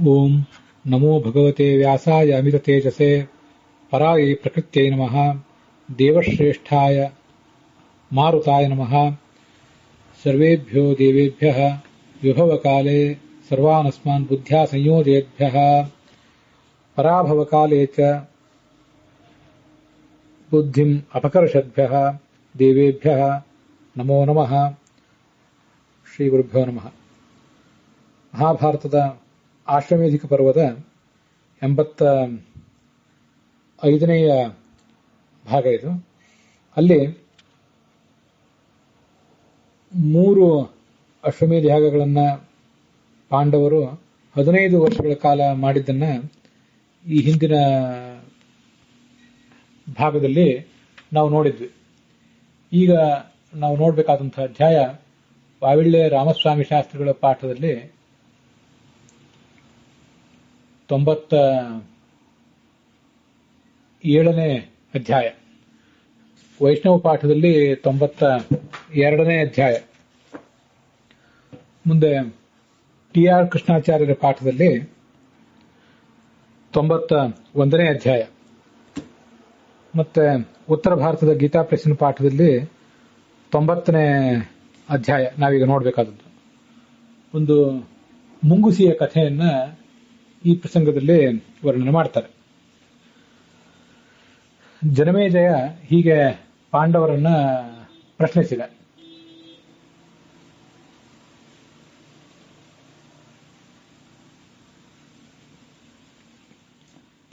ಓಂ ನಮೋ ಭಗವತೆ ವ್ಯಾಸಾಯ ಅಮಿತತೇಜಸೆ ಪರಾಯೇ ಪ್ರಕೃತ್ಯೈ ನಮಃ ದೇವಶ್ರೇಷ್ಠಾಯ ಮಾರುತಾಯ ನಮಃ ಸರ್ವೇಭ್ಯೋ ದೇವೇಭ್ಯಃ ವಿಭವಕಾಲೇ ಸರ್ವಾನಸ್ಮಾನ್ ಬುದ್ಧ್ಯಾ ಸಂಯೋಜಯೇಭ್ಯಃ ಪರಾಭವಕಾಲೇ ಚ ಬುದ್ಧಿಂ ಅಪಕರ್ಷದ್ಭ್ಯಃ ದೇವೇಭ್ಯಃ ನಮೋ ನಮಃ. ಶ್ರೀ ಗುರುಭ್ಯೋ ನಮಃ. ಮಹಾಭಾರತದ ಆಶ್ವಮೇಧಿಕ ಪರ್ವದ 85ನೇಯ ಭಾಗ ಇದು. ಅಲ್ಲಿ 3 ಅಶ್ವಮೇಧ ಯಾಗಗಳನ್ನು ಪಾಂಡವರು 15 ವರ್ಷಗಳ ಕಾಲ ಮಾಡಿದ್ದನ್ನ ಈ ಹಿಂದಿನ ಭಾಗದಲ್ಲಿ ನಾವು ನೋಡಿದ್ವಿ. ಈಗ ನಾವು ನೋಡಬೇಕಾದಂತಹ ಅಧ್ಯಾಯ ವಾವಿಳ್ಳೆ ರಾಮಸ್ವಾಮಿ ಶಾಸ್ತ್ರಿಗಳ ಪಾಠದಲ್ಲಿ 97ನೇ ಅಧ್ಯಾಯ, ವೈಷ್ಣವ ಪಾಠದಲ್ಲಿ 92ನೇ ಅಧ್ಯಾಯ, ಮುಂದೆ ಟಿ.ಆರ್. ಕೃಷ್ಣಾಚಾರ್ಯರ ಪಾಠದಲ್ಲಿ 91ನೇ ಅಧ್ಯಾಯ, ಮತ್ತೆ ಉತ್ತರ ಭಾರತದ ಗೀತಾ ಪ್ರೆಸ್ಸಿನ ಪಾಠದಲ್ಲಿ 90ನೇ ಅಧ್ಯಾಯ ನಾವೀಗ ನೋಡಬೇಕಾದದ್ದು. ಒಂದು ಮುಂಗುಸಿಯ ಕಥೆಯನ್ನ ಈ ಪ್ರಸಂಗದಲ್ಲಿ ವರ್ಣನೆ ಮಾಡ್ತಾರೆ. ಜನಮೇಜಯ ಹೀಗೆ ಪಾಂಡವರನ್ನ ಪ್ರಶ್ನಿಸಿದ.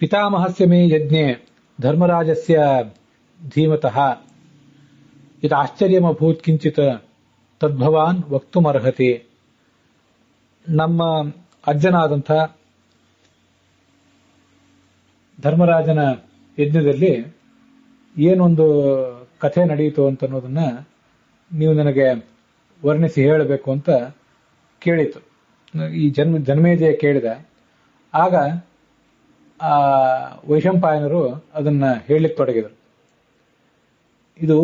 ಪಿತಾಮಹಸ್ಯ ಮೇ ಯಜ್ಞೆ ಧರ್ಮರಾಜಸ್ಯ ಧೀಮತಃ ಯತ್ ಆಶ್ಚರ್ಯಮಭೂತ್ ಕಿಂಚಿತ್ ತದ್ಭವಾನ್ ವಕ್ತುಮರ್ಹತಿ. ನಮ್ಮ ಅಜ್ಜನಾದಂಥ ಧರ್ಮರಾಜನ ಯಜ್ಞದಲ್ಲಿ ಏನೊಂದು ಕಥೆ ನಡೆಯಿತು ಅಂತ ಅನ್ನೋದನ್ನ ನೀವು ನನಗೆ ವರ್ಣಿಸಿ ಹೇಳಬೇಕು ಅಂತ ಕೇಳಿತು. ಈ ಜನಮೇಜಯ ಕೇಳಿದ. ಆಗ ಆ ವೈಶಂಪಾಯನರು ಅದನ್ನ ಹೇಳಲಿಕ್ಕೆ ತೊಡಗಿದರು. ಇದು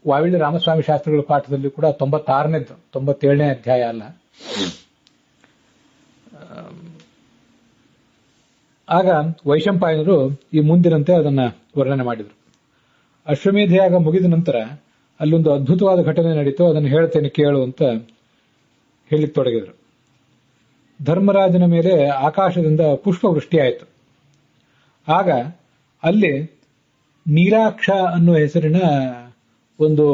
ವಾವಿಳ್ಳಿ ರಾಮಸ್ವಾಮಿ ಶಾಸ್ತ್ರಿಗಳ ಪಾಠದಲ್ಲಿ ಕೂಡ 96ನೇದ್ದು, 97ನೇ ಅಧ್ಯಾಯ ಅಲ್ಲ. ಆಗ ವೈಶಂಪಾಯನರು ಈ ಮುಂದಿನಂತೆ ಅದನ್ನ ವರ್ಣನೆ ಮಾಡಿದರು. ಅಶ್ವಮೇಧ ಯಾಗ ಮುಗಿದ ನಂತರ ಅಲ್ಲೊಂದು ಅದ್ಭುತವಾದ ಘಟನೆ ನಡೀತು, ಅದನ್ನು ಹೇಳ್ತೇನೆ ಕೇಳು ಅಂತ ಹೇಳಿಕ್ ತೊಡಗಿದರು. ಧರ್ಮರಾಜನ ಮೇಲೆ ಆಕಾಶದಿಂದ ಪುಷ್ಪವೃಷ್ಟಿಯಾಯಿತು. ಆಗ ಅಲ್ಲಿ ನೀಲಾಕ್ಷ ಅನ್ನುವ ಹೆಸರಿನ ಒಂದು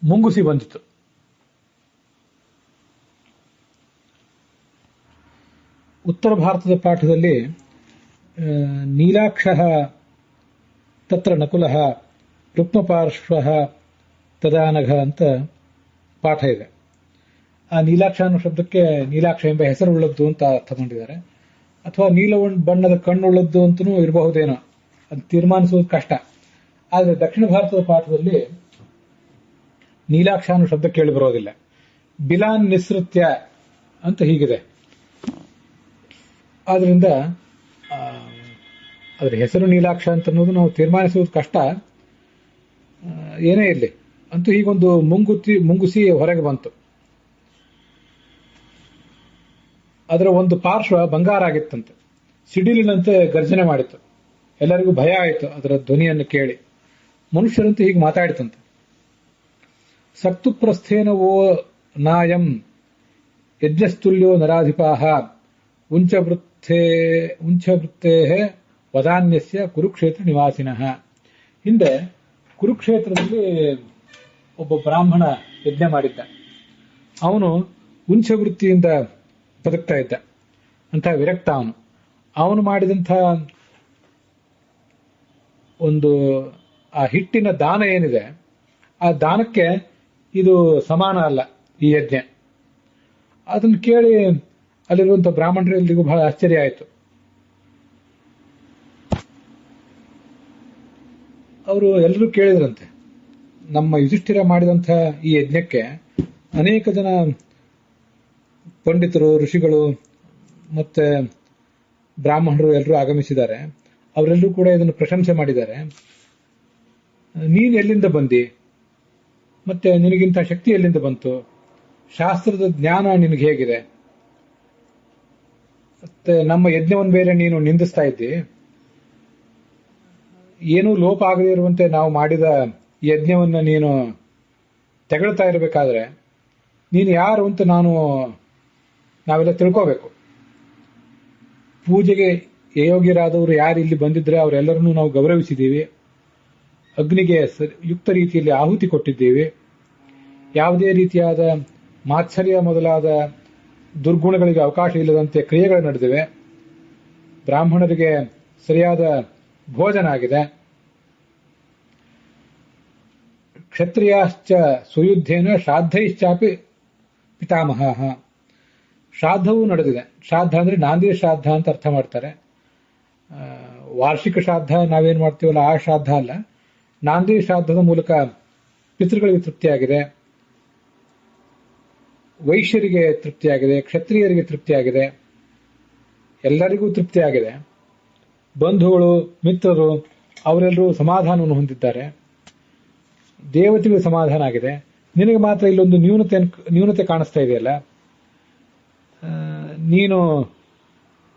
ಮುಂಗುಸಿ ಬಂದಿತು. ಉತ್ತರ ಭಾರತದ ಪಾಠದಲ್ಲಿ ನೀಲಾಕ್ಷ ತತ್ರ ನಕುಲಃ ರುಕ್ಮಪಾರ್ಶ್ವ ತದಾನಘ ಅಂತ ಪಾಠ ಇದೆ. ಆ ನೀಲಾಕ್ಷ ಅನ್ನೋ ಶಬ್ದಕ್ಕೆ ನೀಲಾಕ್ಷ ಎಂಬ ಹೆಸರುಳ್ಳದ್ದು ಅಂತ ತಗೊಂಡಿದ್ದಾರೆ. ಅಥವಾ ನೀಲ ಬಣ್ಣದ ಕಣ್ಣುಳ್ಳದ್ದು ಅಂತನೂ ಇರಬಹುದೇನೋ, ಅದು ತೀರ್ಮಾನಿಸುವುದು ಕಷ್ಟ. ಆದರೆ ದಕ್ಷಿಣ ಭಾರತದ ಪಾಠದಲ್ಲಿ ನೀಲಾಕ್ಷ ಅನ್ನೋ ಶಬ್ದ ಕೇಳಿ ಬರೋದಿಲ್ಲ. ಬಿಲಾನ್ ನಿಸೃತ್ಯ ಅಂತ ಹೀಗಿದೆ. ಆದ್ರಿಂದ ಅದರ ಹೆಸರು ನೀಲಾಕ್ಷ ಅಂತ ಅನ್ನೋದು ನಾವು ತೀರ್ಮಾನಿಸುವುದು ಕಷ್ಟ. ಏನೇ ಇರಲಿ, ಅಂತೂ ಹೀಗೊಂದು ಮುಂಗುಸಿ ಹೊರಗೆ ಬಂತು. ಅದರ ಒಂದು ಪಾರ್ಶ್ವ ಬಂಗಾರ ಆಗಿತ್ತಂತೆ. ಸಿಡಿಲಿನಂತೆ ಗರ್ಜನೆ ಮಾಡಿತ್ತು. ಎಲ್ಲರಿಗೂ ಭಯ ಆಯಿತು ಅದರ ಧ್ವನಿಯನ್ನು ಕೇಳಿ. ಮನುಷ್ಯರಂತೂ ಹೀಗೆ ಮಾತಾಡಿತಂತೆ. ಸಕ್ತುಪ್ರಸ್ಥೇನ ವೋ ನಾಯಂ ಯಜ್ಞಸ್ತುಲ್ಯೋ ನರಾಧಿಪಾಹ ಉಂಚವೃತ್ತೇ ವದಾನ್ಯಸ್ಯ ಕುರುಕ್ಷೇತ್ರ ನಿವಾಸಿನಃ. ಹಿಂದೆ ಕುರುಕ್ಷೇತ್ರದಲ್ಲಿ ಒಬ್ಬ ಬ್ರಾಹ್ಮಣ ಯಜ್ಞ ಮಾಡಿದ್ದ. ಅವನು ಉಂಚವೃತ್ತಿಯಿಂದ ಬದುಕ್ತಾ ಇದ್ದ. ಅಂತ ವಿರಕ್ತ ಅವನು ಮಾಡಿದಂಥ ಒಂದು ಆ ಹಿಟ್ಟಿನ ದಾನ ಏನಿದೆ, ಆ ದಾನಕ್ಕೆ ಇದು ಸಮಾನ ಅಲ್ಲ ಈ ಯಜ್ಞ. ಅದನ್ನು ಕೇಳಿ ಅಲ್ಲಿರುವಂತಹ ಬ್ರಾಹ್ಮಣರೆಲ್ಲರಿಗೂ ಬಹಳ ಆಶ್ಚರ್ಯ ಆಯಿತು. ಅವರು ಎಲ್ಲರೂ ಕೇಳಿದ್ರಂತೆ, ನಮ್ಮ ಯುಧಿಷ್ಠಿರ ಮಾಡಿದಂಥ ಈ ಯಜ್ಞಕ್ಕೆ ಅನೇಕ ಜನ ಪಂಡಿತರು, ಋಷಿಗಳು ಮತ್ತೆ ಬ್ರಾಹ್ಮಣರು ಎಲ್ಲರೂ ಆಗಮಿಸಿದ್ದಾರೆ. ಅವರೆಲ್ಲರೂ ಕೂಡ ಇದನ್ನು ಪ್ರಶಂಸೆ ಮಾಡಿದ್ದಾರೆ. ನೀನು ಎಲ್ಲಿಂದ ಬಂದಿ? ಮತ್ತೆ ನಿನಗಿಂತ ಶಕ್ತಿ ಎಲ್ಲಿಂದ ಬಂತು? ಶಾಸ್ತ್ರದ ಜ್ಞಾನ ನಿನಗೆ ಹೇಗಿದೆ? ಮತ್ತೆ ನಮ್ಮ ಯಜ್ಞವನ್ನು ಬೇರೆ ನೀನು ನಿಂದಿಸ್ತಾ ಇದ್ದಿ. ಏನೂ ಲೋಪ ಆಗದೇ ಇರುವಂತೆ ನಾವು ಮಾಡಿದ ಯಜ್ಞವನ್ನ ನೀನು ತೆಗಳ್ತಾ ಇರಬೇಕಾದ್ರೆ ನೀನು ಯಾರು ಅಂತ ನಾವೆಲ್ಲ ತಿಳ್ಕೋಬೇಕು. ಪೂಜೆಗೆ ಯೋಗ್ಯರಾದವರು ಯಾರು ಇಲ್ಲಿ ಬಂದಿದ್ರೆ ಅವರೆಲ್ಲರನ್ನೂ ನಾವು ಗೌರವಿಸಿದ್ದೀವಿ. ಅಗ್ನಿಗೆ ಯುಕ್ತ ರೀತಿಯಲ್ಲಿ ಆಹುತಿ ಕೊಟ್ಟಿದ್ದೇವೆ. ಯಾವುದೇ ರೀತಿಯಾದ ಮಾತ್ಸರ್ಯ ಮೊದಲಾದ ದುರ್ಗುಣಗಳಿಗೆ ಅವಕಾಶ ಇಲ್ಲದಂತೆ ಕ್ರಿಯೆಗಳು ನಡೆದಿವೆ. ಬ್ರಾಹ್ಮಣರಿಗೆ ಸರಿಯಾದ ಭೋಜನ ಆಗಿದೆ. ಕ್ಷತ್ರಿಯಾಶ್ಚ ಸುಯುದ್ಧೇನ ಶ್ರಾದ್ದೈಶ್ಚಾಪಿ ಪಿತಾಮಹ. ಶ್ರಾದ್ದವೂ ನಡೆದಿದೆ. ಶ್ರಾದ್ದ ಅಂದ್ರೆ ನಾಂದಿ ಶ್ರಾದ್ದ ಅಂತ ಅರ್ಥ ಮಾಡ್ತಾರೆ. ವಾರ್ಷಿಕ ಶ್ರಾದ್ದ ನಾವೇನು ಮಾಡ್ತೀವಲ್ಲ ಆ ಶ್ರಾದ್ದ ಅಲ್ಲ. ನಾಂದಿ ಶ್ರಾದ್ದದ ಮೂಲಕ ಪಿತೃಗಳಿಗೆ ತೃಪ್ತಿಯಾಗಿದೆ, ವೈಶ್ಯರಿಗೆ ತೃಪ್ತಿಯಾಗಿದೆ, ಕ್ಷತ್ರಿಯರಿಗೆ ತೃಪ್ತಿಯಾಗಿದೆ, ಎಲ್ಲರಿಗೂ ತೃಪ್ತಿಯಾಗಿದೆ. ಬಂಧುಗಳು ಮಿತ್ರರು ಅವರೆಲ್ಲರೂ ಸಮಾಧಾನವನ್ನು ಹೊಂದಿದ್ದಾರೆ. ದೇವತೆಗಳು ಸಮಾಧಾನ ಆಗಿದೆ. ನಿನಗೆ ಮಾತ್ರ ಇಲ್ಲೊಂದು ನ್ಯೂನತೆ ಕಾಣಿಸ್ತಾ ಇದೆಯಲ್ಲ, ನೀನು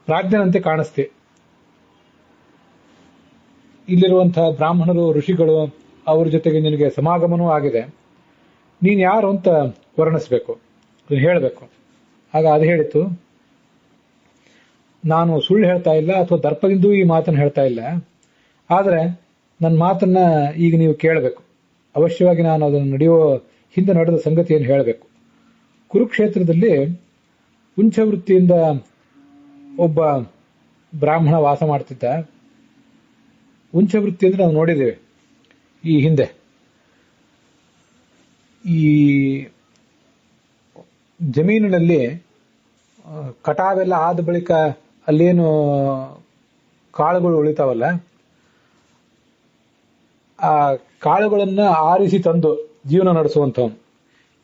ಪ್ರಾಜ್ಞನಂತೆ ಕಾಣಿಸ್ತೆ. ಇಲ್ಲಿರುವಂತಹ ಬ್ರಾಹ್ಮಣರು ಋಷಿಗಳು ಅವ್ರ ಜೊತೆಗೆ ನಿನಗೆ ಸಮಾಗಮನೂ ಆಗಿದೆ. ನೀನು ಯಾರು ಅಂತ ವರ್ಣಿಸಬೇಕು, ಹೇಳಬೇಕು. ಆಗ ಅದು ಹೇಳಿತು, ನಾನು ಸುಳ್ಳು ಹೇಳ್ತಾ ಇಲ್ಲ ಅಥವಾ ದರ್ಪದಿಂದೂ ಈ ಮಾತನ್ನು ಹೇಳ್ತಾ ಇಲ್ಲ. ಆದರೆ ನನ್ನ ಮಾತನ್ನ ಈಗ ನೀವು ಕೇಳಬೇಕು. ಅವಶ್ಯವಾಗಿ ನಾನು ಅದನ್ನು ಹಿಂದೆ ನಡೆದ ಸಂಗತಿಯನ್ನು ಹೇಳಬೇಕು. ಕುರುಕ್ಷೇತ್ರದಲ್ಲಿ ಉಂಚವೃತ್ತಿಯಿಂದ ಒಬ್ಬ ಬ್ರಾಹ್ಮಣ ವಾಸ ಮಾಡ್ತಿದ್ದ. ಉಂಚವೃತ್ತಿ ಅಂದ್ರೆ ನಾವು ನೋಡಿದ್ದೇವೆ ಈ ಹಿಂದೆ. ಈ ಜಮೀನಿನಲ್ಲಿ ಕಟಾವೆಲ್ಲ ಆದ ಬಳಿಕ ಅಲ್ಲೇನು ಕಾಳುಗಳು ಉಳಿತಾವಲ್ಲ, ಆ ಕಾಳುಗಳನ್ನ ಆರಿಸಿ ತಂದು ಜೀವನ ನಡೆಸುವಂಥವನು.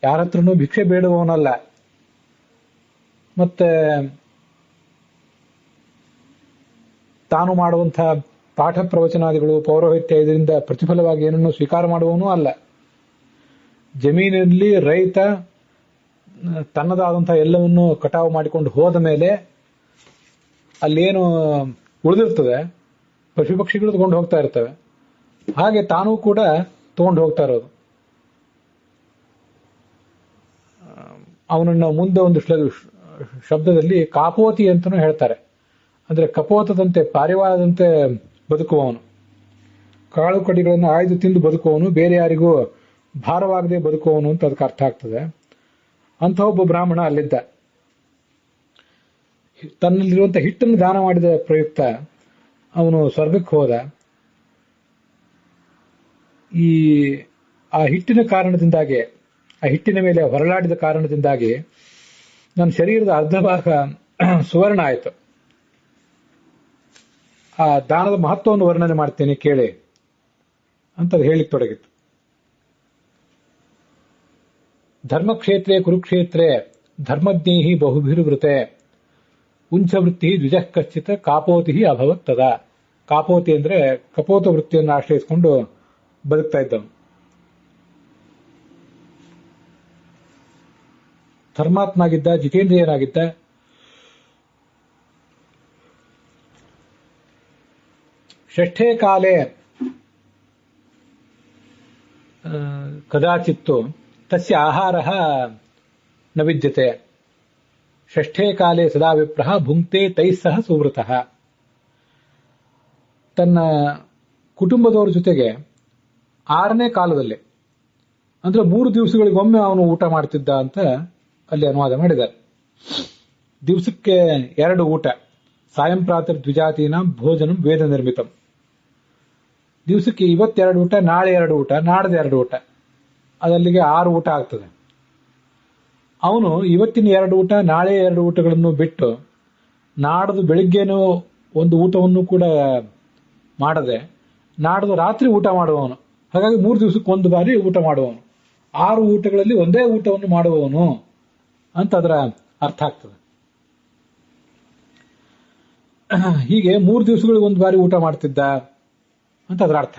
ಯಾರ ಹತ್ರನೂ ಭಿಕ್ಷೆ ಬೇಡುವವನಲ್ಲ. ಮತ್ತೆ ತಾನು ಮಾಡುವಂತಹ ಪಾಠ ಪ್ರವಚನಾದಿಗಳು ಪೌರೋಹಿತ್ಯ ಇದರಿಂದ ಪ್ರತಿಫಲವಾಗಿ ಏನನ್ನು ಸ್ವೀಕಾರ ಮಾಡುವವನೂ ಅಲ್ಲ. ಜಮೀನಿನಲ್ಲಿ ರೈತ ತನ್ನದಾದಂತಹ ಎಲ್ಲವನ್ನೂ ಕಟಾವು ಮಾಡಿಕೊಂಡು ಹೋದ ಮೇಲೆ ಅಲ್ಲೇನು ಉಳಿದಿರ್ತದೆ ಪಶು ಪಕ್ಷಿಗಳು ತಗೊಂಡು ಹೋಗ್ತಾ ಇರ್ತವೆ. ಹಾಗೆ ತಾನೂ ಕೂಡ ತಗೊಂಡು ಹೋಗ್ತಾ ಇರೋದು. ಅವನನ್ನ ಮುಂದೆ ಒಂದು ಶಬ್ದದಲ್ಲಿ ಕಾಪೋತಿ ಅಂತಲೂ ಹೇಳ್ತಾರೆ. ಅಂದ್ರೆ ಕಪೋತದಂತೆ ಪಾರಿವಾಳದಂತೆ ಬದುಕುವವನು, ಕಾಳು ಕಡಿಗಳನ್ನು ಆಯ್ದು ತಿಂದು ಬದುಕುವವನು, ಬೇರೆ ಯಾರಿಗೂ ಭಾರವಾಗದೆ ಬದುಕುವವನು ಅಂತ ಅದಕ್ಕೆ ಅರ್ಥ ಆಗ್ತದೆ. ಅಂಥ ಒಬ್ಬ ಬ್ರಾಹ್ಮಣ ಅಲ್ಲಿದ್ದ. ತನ್ನಲ್ಲಿರುವಂತಹ ಹಿಟ್ಟನ್ನು ದಾನ ಮಾಡಿದ ಪ್ರಯುಕ್ತ ಅವನು ಸ್ವರ್ಗಕ್ಕೆ ಹೋದ. ಆ ಹಿಟ್ಟಿನ ಕಾರಣದಿಂದಾಗಿ, ಆ ಹಿಟ್ಟಿನ ಮೇಲೆ ಹೊರಳಾಡಿದ ಕಾರಣದಿಂದಾಗಿ ನನ್ನ ಶರೀರದ ಅರ್ಧ ಭಾಗ ಸುವರ್ಣ ಆಯಿತು. ಆ ದಾನದ ಮಹತ್ವವನ್ನು ವರ್ಣನೆ ಮಾಡ್ತೇನೆ ಕೇಳಿ ಅಂತ ಹೇಳಿಕ್ ತೊಡಗಿತ್ತು. ಧರ್ಮಕ್ಷೇತ್ರೇ ಕುರುಕ್ಷೇತ್ರೇ ಧರ್ಮಜ್ಞೈ ಬಹುಭಿರ್ವೃತೆ ಉಂಚವೃತ್ತಿ ದ್ವಿಜಃ ಕಶ್ಚಿತ್ ಕಾಪೋತಿ ಅಭವತ್ ತದಾ. ಕಾಪೋತಿ ಅಂದ್ರೆ ಕಪೋತ ವೃತ್ತಿಯನ್ನು ಆಶ್ರಯಿಸಿಕೊಂಡು ಬದುಕ್ತಾ ಇದ್ದವನು. ಧರ್ಮಾತ್ಮನಾಗಿದ್ದ, ಜಿತೇಂದ್ರಿಯನಾಗಿದ್ದ. ಷಷ್ಠೇ ಕಾಲೇ ಕದಾಚಿತ್ತು ತಸ್ಯ ಆಹಾರಃ ನ ವಿದ್ಯತೆ. ಷಷ್ಠೇ ಕಾಲೇ ಸದಾ ವಿಪ್ರಃ ಭುಂಕ್ತೆ ತೈಃ ಸಹ ಸುವೃತಃ. ತನ್ನ ಕುಟುಂಬದವರ ಜೊತೆಗೆ 6ನೇ ಕಾಲದಲ್ಲಿ, ಅಂದ್ರೆ 3 ದಿವಸಗಳಿಗೊಮ್ಮೆ ಅವನು ಊಟ ಮಾಡ್ತಿದ್ದ ಅಂತ ಅಲ್ಲಿ ಅನುವಾದ ಮಾಡಿದ್ದಾರೆ. ದಿವಸಕ್ಕೆ 2 ಊಟ. ಸಾಯಂ ಪ್ರಾತರ್ ದ್ವಿಜಾತೀನ ಭೋಜನಂ ವೇದ ನಿರ್ಮಿತಂ. ದಿವಸಕ್ಕೆ ಇವತ್ತೆರಡು ಊಟ, ನಾಳೆ 2 ಊಟ, ನಾಡ್ದು 2 ಊಟ, ಅದಲ್ಲಿಗೆ 6 ಊಟ ಆಗ್ತದೆ. ಅವನು ಇವತ್ತಿನ 2 ಊಟ, ನಾಳೆ 2 ಊಟಗಳನ್ನು ಬಿಟ್ಟು ನಾಡ್ದು ಬೆಳಿಗ್ಗೆನೂ ಒಂದು ಊಟವನ್ನು ಕೂಡ ಮಾಡದೆ ನಾಡ್ದು ರಾತ್ರಿ ಊಟ ಮಾಡುವವನು. ಹಾಗಾಗಿ 3 ದಿವಸಕ್ಕೆ 1 ಬಾರಿ ಊಟ ಮಾಡುವವನು. 6 ಊಟಗಳಲ್ಲಿ ಒಂದೇ ಊಟವನ್ನು ಮಾಡುವವನು ಅಂತ ಅದರ ಅರ್ಥ ಆಗ್ತದೆ. ಹೀಗೆ 3 ದಿವಸಗಳಿಗೆ 1 ಬಾರಿ ಊಟ ಮಾಡ್ತಿದ್ದ ಅಂತ ಅದರ ಅರ್ಥ.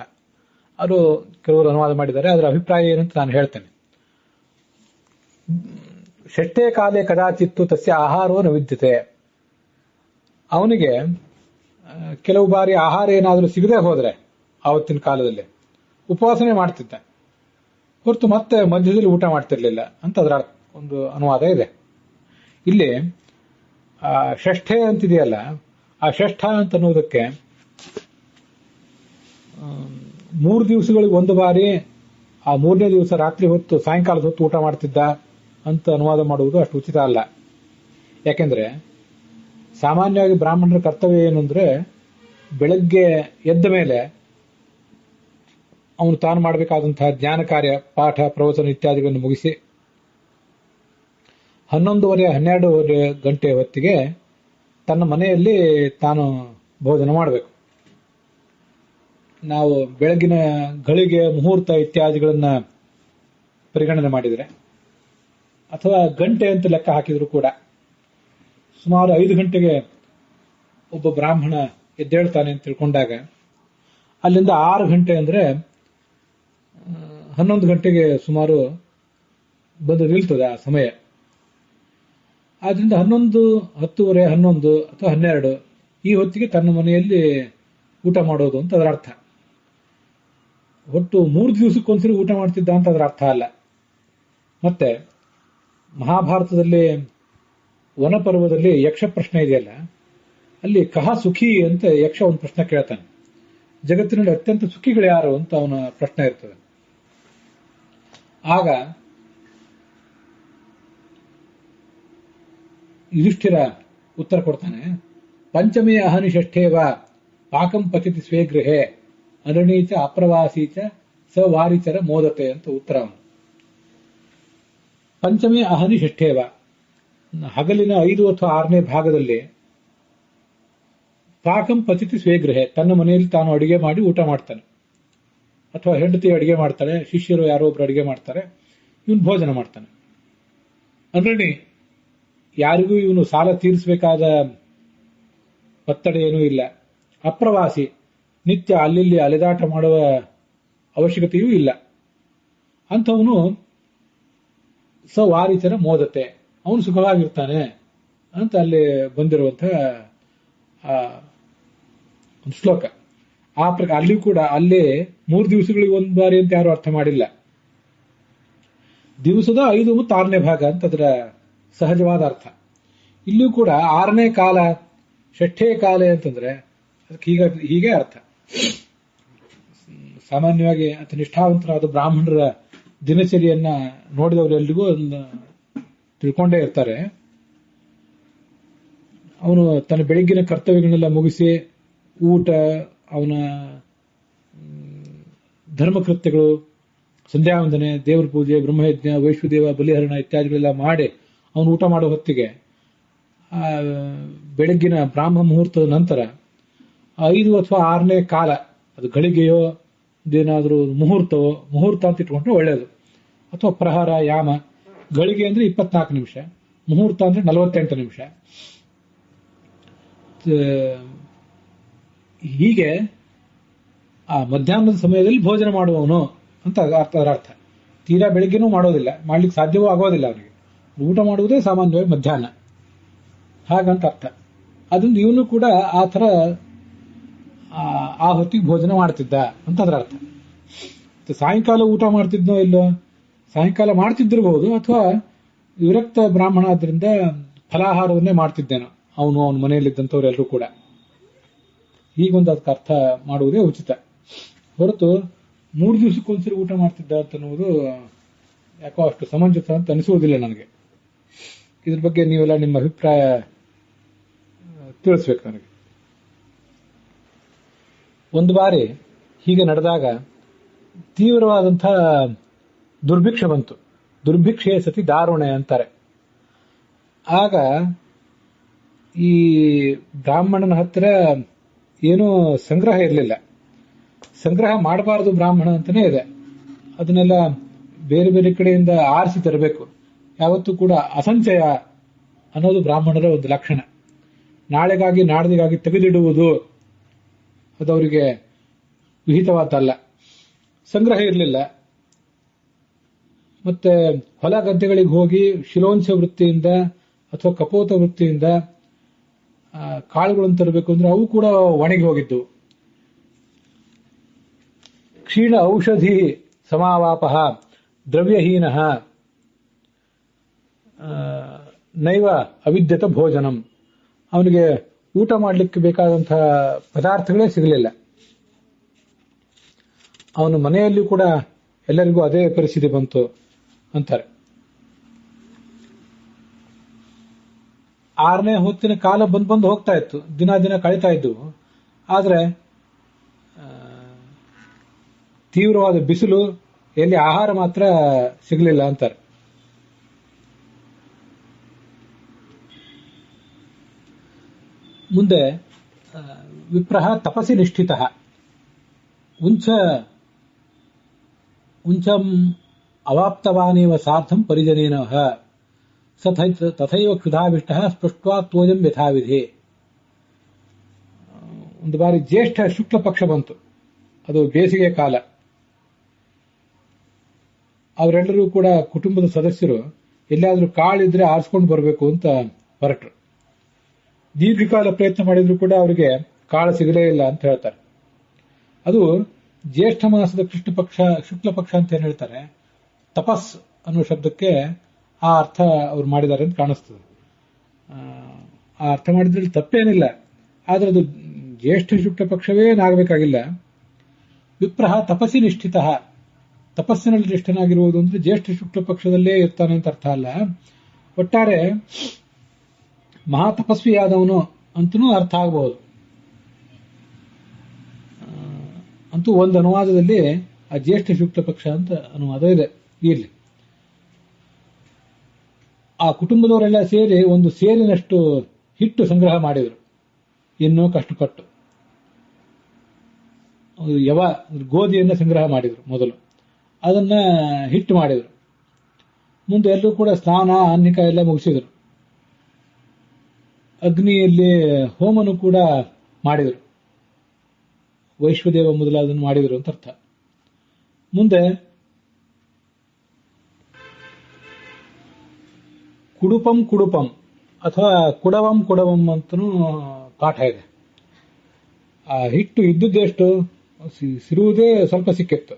ಅದು ಕೆಲವರು ಅನುವಾದ ಮಾಡಿದ್ದಾರೆ. ಅದರ ಅಭಿಪ್ರಾಯ ಏನಂತ ನಾನು ಹೇಳ್ತೇನೆ. ಷಷ್ಠೇ ಕಾಲೇ ಕದಾಚಿತ್ತು ತಸ್ಯ ಆಹಾರೋ ನ ವಿದ್ಯತೆ. ಅವನಿಗೆ ಕೆಲವು ಬಾರಿ ಆಹಾರ ಏನಾದರೂ ಸಿಗದೆ ಹೋದ್ರೆ ಆವತ್ತಿನ ಕಾಲದಲ್ಲಿ ಉಪವಾಸನೆ ಮಾಡ್ತಿದ್ದ, ಹೊರತು ಮತ್ತೆ ಮಧ್ಯದಲ್ಲಿ ಊಟ ಮಾಡ್ತಿರ್ಲಿಲ್ಲ ಅಂತ ಅದರ ಒಂದು ಅನುವಾದ ಇದೆ. ಇಲ್ಲಿ ಷಷ್ಠೆ ಅಂತಿದೆಯಲ್ಲ, ಆ ಷಷ್ಠ ಅಂತ ಅನ್ನೋದಕ್ಕೆ 3 ದಿವಸಗಳಿಗೆ ಒಂದು ಬಾರಿ ಆ 3ನೇ ದಿವಸ ರಾತ್ರಿ ಹೊತ್ತು ಸಾಯಂಕಾಲದ ಹೊತ್ತು ಊಟ ಮಾಡ್ತಿದ್ದ ಅಂತ ಅನುವಾದ ಮಾಡುವುದು ಅಷ್ಟು ಉಚಿತ ಅಲ್ಲ. ಯಾಕೆಂದ್ರೆ ಸಾಮಾನ್ಯವಾಗಿ ಬ್ರಾಹ್ಮಣರ ಕರ್ತವ್ಯ ಏನು ಅಂದ್ರೆ, ಬೆಳಗ್ಗೆ ಎದ್ದ ಮೇಲೆ ಅವನು ತಾನು ಮಾಡಬೇಕಾದಂತಹ ಜ್ಞಾನ ಕಾರ್ಯ, ಪಾಠ ಪ್ರವಚನ ಇತ್ಯಾದಿಗಳನ್ನು ಮುಗಿಸಿ 11:30-12 ಗಂಟೆ ಹೊತ್ತಿಗೆ ತನ್ನ ಮನೆಯಲ್ಲಿ ತಾನು ಭೋಜನ ಮಾಡಬೇಕು. ನಾವು ಬೆಳಗಿನ ಗಳಿಗೆ ಮುಹೂರ್ತ ಇತ್ಯಾದಿಗಳನ್ನ ಪರಿಗಣನೆ ಮಾಡಿದರೆ, ಅಥವಾ ಗಂಟೆ ಅಂತ ಲೆಕ್ಕ ಹಾಕಿದ್ರು ಕೂಡ ಸುಮಾರು 5 ಗಂಟೆಗೆ ಒಬ್ಬ ಬ್ರಾಹ್ಮಣ ಎದ್ದೇಳ್ತಾನೆ ಅಂತ ತಿಳ್ಕೊಂಡಾಗ, ಅಲ್ಲಿಂದ 6 ಗಂಟೆ ಅಂದ್ರೆ 11 ಗಂಟೆಗೆ ಸುಮಾರು ಬಂದು ನಿಲ್ತದೆ ಆ ಸಮಯ. ಆದ್ರಿಂದ 11, 10:30, 11 ಅಥವಾ 12 ಈ ಹೊತ್ತಿಗೆ ತನ್ನ ಮನೆಯಲ್ಲಿ ಊಟ ಮಾಡೋದು ಅಂತ ಅದರ ಅರ್ಥ. ಒಟ್ಟು 3 ದಿವಸಕ್ಕೊಂದ್ಸರಿ ಊಟ ಮಾಡ್ತಿದ್ದ ಅಂತ ಅದರ ಅರ್ಥ ಅಲ್ಲ. ಮತ್ತೆ ಮಹಾಭಾರತದಲ್ಲಿ ವನಪರ್ವದಲ್ಲಿ ಯಕ್ಷ ಪ್ರಶ್ನೆ ಇದೆಯಲ್ಲ, ಅಲ್ಲಿ ಕಹ ಸುಖಿ ಅಂತ ಯಕ್ಷ ಒಂದು ಪ್ರಶ್ನೆ ಕೇಳ್ತಾನೆ. ಜಗತ್ತಿನಲ್ಲಿ ಅತ್ಯಂತ ಸುಖಿಗಳು ಯಾರು ಅಂತ ಅವನ ಪ್ರಶ್ನೆ ಇರ್ತದೆ. ಆಗ ಯುಧಿಷ್ಠಿರ ಉತ್ತರ ಕೊಡ್ತಾನೆ, ಪಂಚಮೇ ಅಹನಿ ಷಷ್ಠೇವ ಪಾಕಂ ಪತಿತಿ ಸ್ವೇ ಗೃಹೆ ಅರಣೀಚ ಅಪ್ರವಾಸೀಚ ಸವಾರಿಚರ ಮೋದತೆ ಅಂತ ಉತ್ತರ. ಪಂಚಮೇ ಅಹನಿ ಷಷ್ಠೇವ, ಹಗಲಿನ 5 ಅಥವಾ 6ನೇ ಭಾಗದಲ್ಲಿ ಪಾಕಂ ಪತಿತಿ ಸ್ವೇ ಗೃಹೆ, ತನ್ನ ಮನೆಯಲ್ಲಿ ತಾನು ಅಡಿಗೆ ಮಾಡಿ ಊಟ ಮಾಡ್ತಾನೆ, ಅಥವಾ ಹೆಂಡತಿ ಅಡಿಗೆ ಮಾಡ್ತಾಳೆ, ಶಿಷ್ಯರು ಯಾರೋ ಒಬ್ರು ಅಡಿಗೆ ಮಾಡ್ತಾರೆ, ಇವನು ಭೋಜನ ಮಾಡ್ತಾನೆ. ಅರಣಿ, ಯಾರಿಗೂ ಇವನು ಸಾಲ ತೀರಿಸಬೇಕಾದ ಒತ್ತಡ ಏನೂ ಇಲ್ಲ. ಅಪ್ರವಾಸಿ, ನಿತ್ಯ ಅಲ್ಲಿ ಅಲೆದಾಟ ಮಾಡುವ ಅವಶ್ಯಕತೆಯೂ ಇಲ್ಲ. ಅಂಥವನು ಸವಾರಿಚರ ಮೋದತೆ, ಅವನು ಸುಖವಾಗಿರ್ತಾನೆ ಅಂತ ಅಲ್ಲಿ ಬಂದಿರುವಂತಹ ಒಂದು ಶ್ಲೋಕ. ಆ ಪ್ರಕಾರ ಅಲ್ಲಿ ಕೂಡ ಅಲ್ಲೇ 3 ದಿವಸಗಳಿಗೆ ಒಂದು ಬಾರಿ ಅಂತ ಯಾರು ಅರ್ಥ ಮಾಡಿಲ್ಲ. ದಿವಸದ 5 ಮತ್ತು 6ನೇ ಭಾಗ ಅಂತ ಅದರ ಸಹಜವಾದ ಅರ್ಥ. ಇಲ್ಲೂ ಕೂಡ 6ನೇ ಕಾಲ, ಷಷ್ಠೇ ಕಾಲ ಅಂತಂದ್ರೆ ಅದಕ್ಕೆ ಹೀಗೆ ಅರ್ಥ. ಸಾಮಾನ್ಯವಾಗಿ ಅತಿ ನಿಷ್ಠಾವಂತರಾದ ಬ್ರಾಹ್ಮಣರ ದಿನಚರಿಯನ್ನ ನೋಡಿದವರೆಲ್ಲರಿಗೂ ತಿಳ್ಕೊಂಡೇ ಇರ್ತಾರೆ. ಅವನು ತನ್ನ ಬೆಳಗ್ಗಿನ ಕರ್ತವ್ಯಗಳನ್ನೆಲ್ಲ ಮುಗಿಸಿ ಊಟ, ಅವನ ಧರ್ಮಕೃತ್ಯಗಳು, ಸಂಧ್ಯಾವಂದನೆ, ದೇವರ ಪೂಜೆ, ಬ್ರಹ್ಮಯಜ್ಞ, ವೈಶ್ವದೇವ ಬಲಿಹರಣ ಇತ್ಯಾದಿಗಳೆಲ್ಲ ಮಾಡಿ ಅವನು ಊಟ ಮಾಡೋ ಹೊತ್ತಿಗೆ ಬೆಳಗ್ಗಿನ ಬ್ರಾಹ್ಮ ಮುಹೂರ್ತದ ನಂತರ 5 ಅಥವಾ 6ನೇ ಕಾಲ, ಅದು ಗಳಿಗೆಯೋ ಅದೇನಾದ್ರೂ ಮುಹೂರ್ತ ಅಂತ ಇಟ್ಕೊಂಡ್ರೆ ಒಳ್ಳೆಯದು. ಅಥವಾ ಪ್ರಹರ, ಯಾಮ. ಗಳಿಗೆ ಅಂದ್ರೆ 24 ನಿಮಿಷ, ಮುಹೂರ್ತ ಅಂದ್ರೆ 48 ನಿಮಿಷ. ಹೀಗೆ ಆ ಮಧ್ಯಾಹ್ನದ ಸಮಯದಲ್ಲಿ ಭೋಜನ ಮಾಡುವವನು ಅಂತ ಅದರ ಅರ್ಥ. ತೀರಾ ಬೆಳಿಗ್ಗೆನೂ ಮಾಡೋದಿಲ್ಲ, ಮಾಡ್ಲಿಕ್ಕೆ ಸಾಧ್ಯವೂ ಆಗೋದಿಲ್ಲ ಅವನಿಗೆ. ಊಟ ಮಾಡುವುದೇ ಸಾಮಾನ್ಯವಾಗಿ ಮಧ್ಯಾಹ್ನ, ಹಾಗಂತ ಅರ್ಥ. ಅದರಿಂದ ಇವನು ಕೂಡ ಆ ಥರ ಆ ಹೊತ್ತಿಗೆ ಭೋಜನ ಮಾಡ್ತಿದ್ದ ಅಂತ ಅದರ ಅರ್ಥ. ಸಾಯಂಕಾಲ ಊಟ ಮಾಡ್ತಿದ್ನೋ ಇಲ್ಲೋ, ಸಾಯಂಕಾಲ ಮಾಡ್ತಿದ್ದಿರಬಹುದು, ಅಥವಾ ವಿರಕ್ತ ಬ್ರಾಹ್ಮಣ ಆದ್ರಿಂದ ಫಲಾಹಾರವನ್ನೇ ಮಾಡ್ತಿದ್ದೇನೋ ಅವನ ಮನೆಯಲ್ಲಿದ್ದಂಥವ್ರೆಲ್ಲರೂ ಕೂಡ. ಹೀಗೊಂದು ಅದಕ್ಕೆ ಅರ್ಥ ಮಾಡುವುದೇ ಉಚಿತ. ಹೊರತು 3 ದಿವಸಕ್ಕೊಂದ್ಸರಿ ಊಟ ಮಾಡ್ತಿದ್ದ ಅಂತ ಅನ್ನುವುದು ಯಾಕೋ ಅಷ್ಟು ಸಮಂಜಸ ಅಂತ ಅನಿಸುವುದಿಲ್ಲ ನನಗೆ. ಇದ್ರ ಬಗ್ಗೆ ನೀವೆಲ್ಲ ನಿಮ್ಮ ಅಭಿಪ್ರಾಯ ತಿಳಿಸ್ಬೇಕು ನನಗೆ. ಒಂದು ಬಾರಿ ಹೀಗೆ ನಡೆದಾಗ ತೀವ್ರವಾದಂಥ ದುರ್ಭಿಕ್ಷೆ ಬಂತು. ದುರ್ಭಿಕ್ಷೆ ಸತಿ ದಾರುಣೆ ಅಂತಾರೆ. ಆಗ ಈ ಬ್ರಾಹ್ಮಣನ ಹತ್ತಿರ ಏನೂ ಸಂಗ್ರಹ ಇರಲಿಲ್ಲ. ಸಂಗ್ರಹ ಮಾಡಬಾರದು ಬ್ರಾಹ್ಮಣ ಅಂತಾನೆ ಇದೆ. ಅದನ್ನೆಲ್ಲ ಬೇರೆ ಬೇರೆ ಕಡೆಯಿಂದ ಆರಿಸಿ ತರಬೇಕು. ಯಾವತ್ತೂ ಕೂಡ ಅಸಂಚಯ ಅನ್ನೋದು ಬ್ರಾಹ್ಮಣರ ಒಂದು ಲಕ್ಷಣ. ನಾಳೆಗಾಗಿ ನಾಡ್ದಿಗಾಗಿ ತೆಗೆದಿಡುವುದು ಅದವರಿಗೆ ವಿಹಿತವಾದಲ್ಲ. ಸಂಗ್ರಹ ಇರಲಿಲ್ಲ. ಮತ್ತೆ ಹೊಲ ಗದ್ದೆಗಳಿಗೆ ಹೋಗಿ ಶಿಲೋಂಶ ವೃತ್ತಿಯಿಂದ ಅಥವಾ ಕಪೋತ ವೃತ್ತಿಯಿಂದ ಕಾಳುಗಳನ್ನು ತರಬೇಕು ಅಂದ್ರೆ ಅವು ಕೂಡ ಒಣಗಿ ಹೋಗಿದ್ದು. ಕ್ಷೀಣ ಔಷಧಿ ಸಮಾವಾಪ ದ್ರವ್ಯಹೀನ ನೈವ ಅವಿದ್ಯತ ಭೋಜನಂ. ಅವನಿಗೆ ಊಟ ಮಾಡಲಿಕ್ಕೆ ಬೇಕಾದಂತಹ ಪದಾರ್ಥಗಳೇ ಸಿಗಲಿಲ್ಲ. ಅವನು ಮನೆಯಲ್ಲಿ ಕೂಡ ಎಲ್ಲರಿಗೂ ಅದೇ ಪರಿಸ್ಥಿತಿ ಬಂತು ಅಂತಾರೆ. 6ನೇ ಹೊತ್ತಿನ ಕಾಲ ಬಂದು ಹೋಗ್ತಾ ಇತ್ತು, ದಿನ ಕಳೀತಾ ಇದ್ವು. ಆದ್ರೆ ತೀವ್ರವಾದ ಬಿಸಿಲು, ಎಲ್ಲಿ ಆಹಾರ ಮಾತ್ರ ಸಿಗಲಿಲ್ಲ ಅಂತಾರೆ. ಮುಂದೆ ವಿಪ್ರಹ ತಪಸಿ ನಿಷ್ಠಿತ ಉಂಚಂ ಅವಾಪ್ತವಾನೇವ ಸಾರ್ಥಂ ಪರಿಜನೇನ ತಥೈವ ಕ್ಷುಧಾವಿಷ್ಟ ಸ್ಪೃಷ್ಟ್ವಾ ತೋಜಂ ಯಥಾವಿಧಿ. ಒಂದು ಬಾರಿ ಜ್ಯೇಷ್ಠ ಶುಕ್ಲ ಪಕ್ಷ ಬಂತು, ಅದು ಬೇಸಿಗೆ ಕಾಲ. ಅವರೆಲ್ಲರೂ ಕೂಡ ಕುಟುಂಬದ ಸದಸ್ಯರು ಎಲ್ಲಾದ್ರೂ ಕಾಳಿದ್ರೆ ಆರಿಸ್ಕೊಂಡು ಬರಬೇಕು ಅಂತ ಹೊರಟರು. ದೀರ್ಘಕಾಲ ಪ್ರಯತ್ನ ಮಾಡಿದ್ರು ಕೂಡ ಅವರಿಗೆ ಕಾಳು ಸಿಗಲೇ ಇಲ್ಲ ಅಂತ ಹೇಳ್ತಾರೆ. ಅದು ಜ್ಯೇಷ್ಠ ಮಾಸದ ಕೃಷ್ಣ ಪಕ್ಷ, ಶುಕ್ಲ ಪಕ್ಷ ಅಂತ ಏನ್ ಹೇಳ್ತಾರೆ, ತಪಸ್ ಅನ್ನೋ ಶಬ್ದಕ್ಕೆ ಆ ಅರ್ಥ ಅವ್ರು ಮಾಡಿದ್ದಾರೆ ಅಂತ ಕಾಣಿಸ್ತದೆ. ಆ ಅರ್ಥ ಮಾಡಿದ್ರಲ್ಲಿ ತಪ್ಪೇನಿಲ್ಲ, ಆದ್ರೆ ಅದು ಜ್ಯೇಷ್ಠ ಶುಕ್ಲ ಪಕ್ಷವೇ ಆಗಬೇಕಾಗಿಲ್ಲ. ವಿಪ್ರಹ ತಪಸ್ಸಿ ನಿಷ್ಠಿತ, ತಪಸ್ಸಿನಲ್ಲಿ ನಿಷ್ಠನಾಗಿರುವುದು ಅಂದ್ರೆ ಜ್ಯೇಷ್ಠ ಶುಕ್ಲ ಪಕ್ಷದಲ್ಲೇ ಇರ್ತಾನೆ ಅಂತ ಅರ್ಥ ಅಲ್ಲ. ಒಟ್ಟಾರೆ ಮಹಾತಪಸ್ವಿಯಾದವನು ಅಂತನೂ ಅರ್ಥ ಆಗಬಹುದು. ಅಂತೂ ಒಂದು ಅನುವಾದದಲ್ಲಿ ಆ ಜ್ಯೇಷ್ಠ ಶುಕ್ಲ ಪಕ್ಷ ಅಂತ ಅನುವಾದ ಇದೆ. ಇರ್ಲಿ, ಆ ಕುಟುಂಬದವರೆಲ್ಲ ಸೇರಿ ಒಂದು ಸೇರಿನಷ್ಟು ಹಿಟ್ಟು ಸಂಗ್ರಹ ಮಾಡಿದರು. ಇನ್ನೂ ಕಷ್ಟಪಟ್ಟು ಗೋಧಿಯನ್ನು ಸಂಗ್ರಹ ಮಾಡಿದರು. ಮೊದಲು ಅದನ್ನ ಹಿಟ್ಟು ಮಾಡಿದರು. ಮುಂದೆ ಎಲ್ಲರೂ ಕೂಡ ಸ್ನಾನ ಅನ್ನಿಕ ಎಲ್ಲ ಮುಗಿಸಿದರು. ಅಗ್ನಿಯಲ್ಲಿ ಹೋಮನು ಕೂಡ ಮಾಡಿದರು. ವೈಶ್ವದೇವ ಮೊದಲಾದನ್ನು ಮಾಡಿದರು ಅಂತ ಅರ್ಥ. ಮುಂದೆ ಕುಡುಪಂ ಅಥವಾ ಕುಡವಂ ಅಂತನೂ ಪಾಠ ಇದೆ. ಆ ಹಿಟ್ಟು ಇದ್ದುದೆಷ್ಟು, ಸಿರುವುದೇ ಸ್ವಲ್ಪ ಸಿಕ್ಕಿತ್ತು.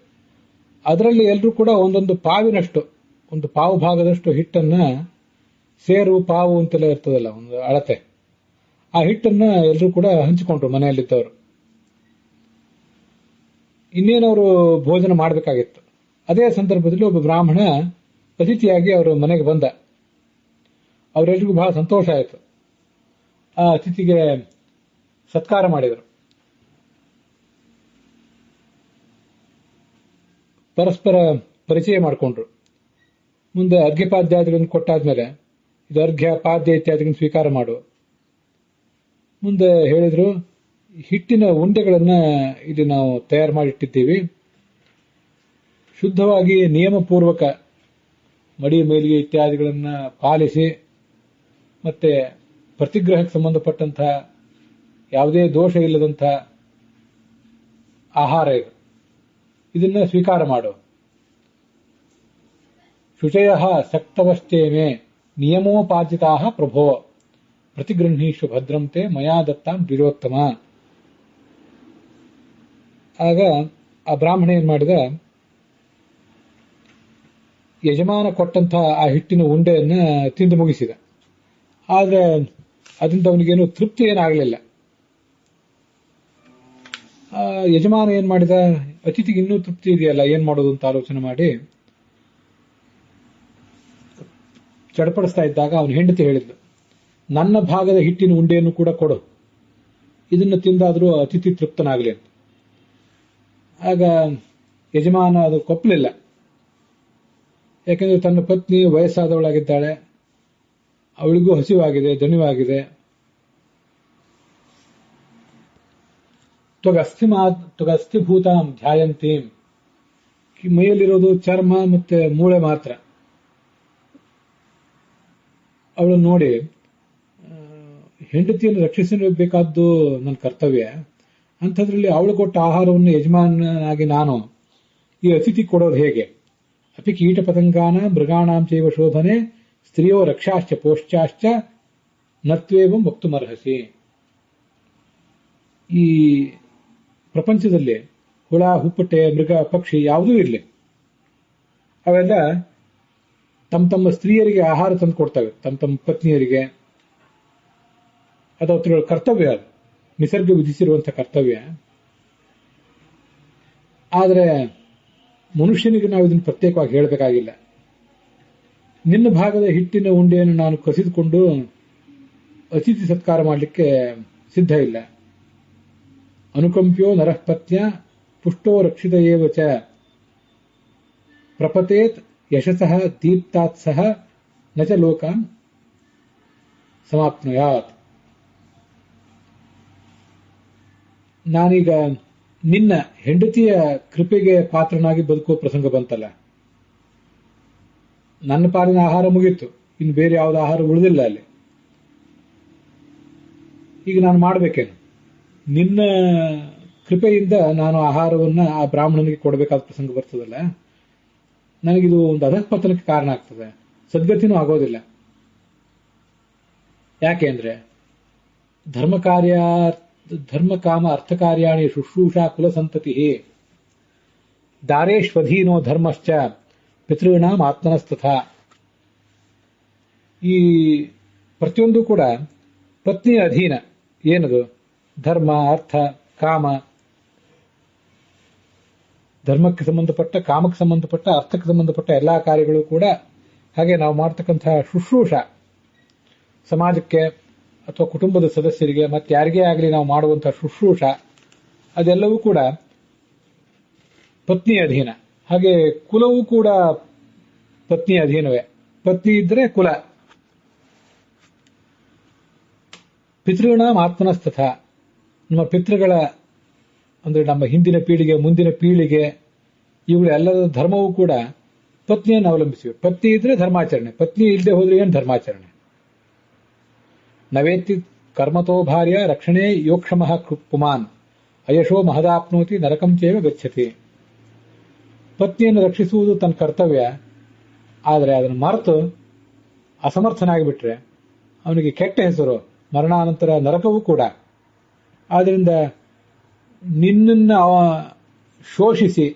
ಅದರಲ್ಲಿ ಎಲ್ಲರೂ ಕೂಡ ಒಂದೊಂದು ಪಾವಿನಷ್ಟು, ಒಂದು ಪಾವು ಭಾಗದಷ್ಟು ಹಿಟ್ಟನ್ನ, ಸೇರು ಪಾವು ಅಂತೆಲ್ಲ ಇರ್ತದಲ್ಲ ಒಂದು ಅಳತೆ, ಆ ಹಿಟ್ಟನ್ನ ಎಲ್ಲರೂ ಕೂಡ ಹಂಚಿಕೊಂಡ್ರು ಮನೆಯಲ್ಲಿದ್ದವರು. ಇನ್ನೇನವರು ಭೋಜನ ಮಾಡಬೇಕಾಗಿತ್ತು. ಅದೇ ಸಂದರ್ಭದಲ್ಲಿ ಒಬ್ಬ ಬ್ರಾಹ್ಮಣ ಅತಿಥಿಯಾಗಿ ಅವರ ಮನೆಗೆ ಬಂದ. ಅವರೆಲ್ಲರಿಗೂ ಬಹಳ ಸಂತೋಷ ಆಯಿತು. ಆ ಅತಿಥಿಗೆ ಸತ್ಕಾರ ಮಾಡಿದರು. ಪರಸ್ಪರ ಪರಿಚಯ ಮಾಡಿಕೊಂಡ್ರು. ಮುಂದೆ ಅರ್ಘ್ಯಪಾದ್ಯಾದಿಗಳನ್ನು ಕೊಟ್ಟಾದ್ಮೇಲೆ ಇದು ಅರ್ಘ್ಯ ಪಾದ್ಯ ಇತ್ಯಾದಿಗಳನ್ನು ಸ್ವೀಕಾರ ಮಾಡು. ಮುಂದೆ ಹೇಳಿದ್ರು, ಹಿಟ್ಟಿನ ಉಂಡೆಗಳನ್ನ ಇಲ್ಲಿ ನಾವು ತಯಾರು ಮಾಡಿಟ್ಟಿದ್ದೀವಿ. ಶುದ್ಧವಾಗಿ ನಿಯಮಪೂರ್ವಕ ಮಡಿ ಮೇಲಿಗೆ ಇತ್ಯಾದಿಗಳನ್ನ ಪಾಲಿಸಿ, ಮತ್ತೆ ಪ್ರತಿಗ್ರಹಕ್ಕೆ ಸಂಬಂಧಪಟ್ಟಂತಹ ಯಾವುದೇ ದೋಷ ಇಲ್ಲದಂತಹ ಆಹಾರ ಇದು, ಇದನ್ನ ಸ್ವೀಕಾರ ಮಾಡು. ಶುಚಯ ಸಕ್ತವಶ್ಚೇಮೆ ನಿಯಮೋಪಾರ್ಜಿತಾ ಪ್ರಭೋ ಪ್ರತಿಗೃಹೀಷು ಭದ್ರಂತೆ ಮಯಾ ದತ್ತಾಂ ದ್ವಿಜೋತ್ತಮ. ಆಗ ಆ ಬ್ರಾಹ್ಮಣ ಏನ್ ಮಾಡಿದ, ಯಜಮಾನ ಕೊಟ್ಟಂತಹ ಆ ಹಿಟ್ಟಿನ ಉಂಡೆಯನ್ನ ತಿಂದು ಮುಗಿಸಿದ. ಆದ್ರೆ ಅದರಿಂದ ಅವನಿಗೇನು ತೃಪ್ತಿ ಏನಾಗಲಿಲ್ಲ. ಯಜಮಾನ ಏನ್ ಮಾಡಿದ, ಅತಿಥಿಗೆ ಇನ್ನೂ ತೃಪ್ತಿ ಇದೆಯಲ್ಲ, ಏನ್ ಮಾಡೋದು ಅಂತ ಆಲೋಚನೆ ಮಾಡಿ ಚಡಪಡಿಸ್ತಾ ಇದ್ದಾಗ ಅವನ ಹೆಂಡತಿ ಹೇಳಿದ್ಲು, ನನ್ನ ಭಾಗದ ಹಿಟ್ಟಿನ ಉಂಡೆಯನ್ನು ಕೂಡ ಕೊಡು, ಇದನ್ನು ತಿಂದಾದ್ರೂ ಅತಿಥಿ ತೃಪ್ತನಾಗಲಿ ಅಂತ. ಆಗ ಯಜಮಾನ ಅದು ಕೊಪ್ಪಲಿಲ್ಲ. ಯಾಕೆಂದ್ರೆ ತನ್ನ ಪತ್ನಿ ವಯಸ್ಸಾದವಳಾಗಿದ್ದಾಳೆ, ಅವಳಿಗೂ ಹಸಿವಾಗಿದೆ, ದಣಿವಾಗಿದೆ. ತ್ವಗಸ್ಥಿಭೂತಾಂ ಧ್ಯಾಯಂತೀಂ, ಮೈಯಲ್ಲಿರೋದು ಚರ್ಮ ಮತ್ತೆ ಮೂಳೆ ಮಾತ್ರ. ಅವಳನ್ನು ನೋಡಿ, ಹೆಂಡತಿಯನ್ನು ರಕ್ಷಿಸಬೇಕಾದ್ದು ನನ್ನ ಕರ್ತವ್ಯ, ಅಂಥದ್ರಲ್ಲಿ ಅವಳು ಕೊಟ್ಟ ಆಹಾರವನ್ನು ಯಜಮಾನನಾಗಿ ನಾನು ಈ ಅತಿಥಿ ಕೊಡೋದು ಹೇಗೆ? ಅಪಿ ಕೀಟ ಪತಂಗಾನ ಮೃಗಾಣಾಂ ಚೈವ ಶೋಭನೆ ಸ್ತ್ರೀಯೋ ರಕ್ಷಾಶ್ಚ ಪೋಶ್ಚಾಶ್ಚ ನತ್ವೇವಂ ವಕ್ತುಮರ್ಹಸಿ. ಈ ಪ್ರಪಂಚದಲ್ಲಿ ಹುಳ, ಹುಪ್ಪಟೆ, ಮೃಗ, ಪಕ್ಷಿ ಯಾವುದೂ ಇರಲಿ, ಅವೆಲ್ಲ ತಮ್ಮ ತಮ್ಮ ಸ್ತ್ರೀಯರಿಗೆ ಆಹಾರ ತಂದು ಕೊಡ್ತವೆ, ತಮ್ಮ ತಮ್ಮ ಪತ್ನಿಯರಿಗೆ. ಅದು ಅದ್ರ ಕರ್ತವ್ಯ, ಅದು ನಿಸರ್ಗ ವಿಧಿಸಿರುವಂತಹ ಕರ್ತವ್ಯ. ಆದರೆ ಮನುಷ್ಯನಿಗೆ ನಾವು ಇದನ್ನು ಪ್ರತ್ಯೇಕವಾಗಿ ಹೇಳಬೇಕಾಗಿಲ್ಲ. ನಿನ್ನ ಭಾಗದ ಹಿಟ್ಟಿನ ಉಂಡೆಯನ್ನು ನಾನು ಕಸಿದುಕೊಂಡು ಅತಿಥಿ ಸತ್ಕಾರ ಮಾಡಲಿಕ್ಕೆ ಸಿದ್ಧ ಇಲ್ಲ. ಅನುಕಂಪ್ಯೋ ನರಃ ಪತ್ನ್ಯ ಪುಷ್ಟೋ ರಕ್ಷಿತ ಏವ ಚ ಪ್ರಪತೇತ್ ಯಶಸಃ ದೀಪ್ತಾತ್ ಸಹ ನ ಚ ಲೋಕಾನ್ ಸಮಾಪ್ನುಯಾತ್. ನಾನೀಗ ನಿನ್ನ ಹೆಂಡತಿಯ ಕೃಪೆಗೆ ಪಾತ್ರನಾಗಿ ಬದುಕುವ ಪ್ರಸಂಗ ಬಂತಲ್ಲ, ನನ್ನ ಪಾಲಿನ ಆಹಾರ ಮುಗೀತು, ಇನ್ನು ಬೇರೆ ಯಾವುದೇ ಆಹಾರ ಉಳಿದಿಲ್ಲ ಅಲ್ಲಿ. ಈಗ ನಾನು ಮಾಡಬೇಕೇನು? ನಿನ್ನ ಕೃಪೆಯಿಂದ ನಾನು ಆಹಾರವನ್ನ ಆ ಬ್ರಾಹ್ಮಣನಿಗೆ ಕೊಡಬೇಕಾದ ಪ್ರಸಂಗ ಬರ್ತದಲ್ಲ, ನನಗಿದು ಒಂದು ಅಧಃಪತನಕ್ಕೆ ಕಾರಣ ಆಗ್ತದೆ, ಸದ್ಗತಿನೂ ಆಗೋದಿಲ್ಲ. ಯಾಕೆ ಅಂದ್ರೆ ಧರ್ಮ ಕಾಮ ಅರ್ಥಕಾರ್ಯಾಣಿ ಶುಶ್ರೂಷಾ ಕುಲಸಂತತಿ ದಾರೇಶ್ವಧೀನೋ ಧರ್ಮಶ್ಚ ಪಿತೃಣಾಂ ಆತ್ಮನಸ್ತಥಾ. ಈ ಪ್ರತಿಯೊಂದು ಕೂಡ ಪತ್ನಿಯ ಅಧೀನ. ಏನದು? ಧರ್ಮ, ಅರ್ಥ, ಕಾಮ. ಧರ್ಮಕ್ಕೆ ಸಂಬಂಧಪಟ್ಟ, ಕಾಮಕ್ಕೆ ಸಂಬಂಧಪಟ್ಟ, ಅರ್ಥಕ್ಕೆ ಸಂಬಂಧಪಟ್ಟ ಎಲ್ಲಾ ಕಾರ್ಯಗಳು ಕೂಡ, ಹಾಗೆ ನಾವು ಮಾಡತಕ್ಕಂತಹ ಶುಶ್ರೂಷ ಸಮಾಜಕ್ಕೆ ಅಥವಾ ಕುಟುಂಬದ ಸದಸ್ಯರಿಗೆ ಮತ್ತೆ ಯಾರಿಗೇ ಆಗಲಿ ನಾವು ಮಾಡುವಂತಹ ಶುಶ್ರೂಷ, ಅದೆಲ್ಲವೂ ಕೂಡ ಪತ್ನಿಯ ಅಧೀನ. ಹಾಗೆ ಕುಲವೂ ಕೂಡ ಪತ್ನಿಯ ಅಧೀನವೇ. ಪತ್ನಿ ಇದ್ರೆ ಕುಲ. ಪಿತೃಣಾಂ ಆತ್ಮನಸ್ತಥ. ನಮ್ಮ ಪಿತೃಗಳ ಅಂದ್ರೆ ನಮ್ಮ ಹಿಂದಿನ ಪೀಳಿಗೆ, ಮುಂದಿನ ಪೀಳಿಗೆ, ಇವುಗಳೆಲ್ಲದ ಧರ್ಮವೂ ಕೂಡ ಪತ್ನಿಯನ್ನು ಅವಲಂಬಿಸಿವೆ. ಪತ್ನಿ ಇದ್ರೆ ಧರ್ಮಾಚರಣೆ, ಪತ್ನಿ ಇಲ್ಲದೆ ಹೋದ್ರೆ ಏನು ಧರ್ಮಾಚರಣೆ? ನವೇತ್ತಿ ಕರ್ಮತೋ ಭಾರ್ಯ ರಕ್ಷಣೆ ಯೋಕ್ಷಮಃ ಪುಮಾನ್ ಅಯಶೋ ಮಹದಾಪ್ನೋತಿ ನರಕಂ ಚೇವ ಗಚ್ಚತಿ. ಪತ್ನಿಯನ್ನು ರಕ್ಷಿಸುವುದು ತನ್ನ ಕರ್ತವ್ಯ. ಆದರೆ ಅದನ್ನು ಮರೆತು ಅಸಮರ್ಥನಾಗಿಬಿಟ್ರೆ ಅವನಿಗೆ ಕೆಟ್ಟ ಹೆಸರು, ಮರಣಾನಂತರ ನರಕವೂ ಕೂಡ. ಆದ್ದರಿಂದ ನಿನ್ನನ್ನು ಶೋಷಿಸಿ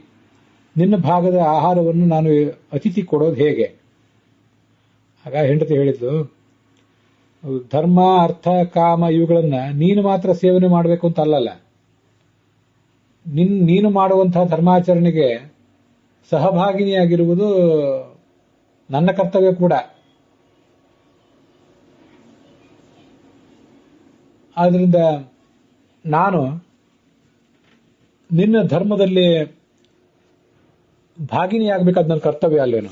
ನಿನ್ನ ಭಾಗದ ಆಹಾರವನ್ನು ನಾನು ಅತಿಥಿ ಕೊಡೋದು ಹೇಗೆ? ಆಗ ಹೆಂಡತಿ ಹೇಳಿದ್ಲು, ಧರ್ಮ, ಅರ್ಥ, ಕಾಮ ಇವುಗಳನ್ನ ನೀನು ಮಾತ್ರ ಸೇವನೆ ಮಾಡಬೇಕು ಅಂತ ಅಲ್ಲಲ್ಲ, ನೀನು ಮಾಡುವಂತಹ ಧರ್ಮಾಚರಣೆಗೆ ಸಹಭಾಗಿನಿಯಾಗಿರುವುದು ನನ್ನ ಕರ್ತವ್ಯ ಕೂಡ. ಆದ್ರಿಂದ ನಾನು ನಿನ್ನ ಧರ್ಮದಲ್ಲಿ ಭಾಗಿನಿಯಾಗಬೇಕಾದ ನನ್ನ ಕರ್ತವ್ಯ ಅಲ್ವೇನು?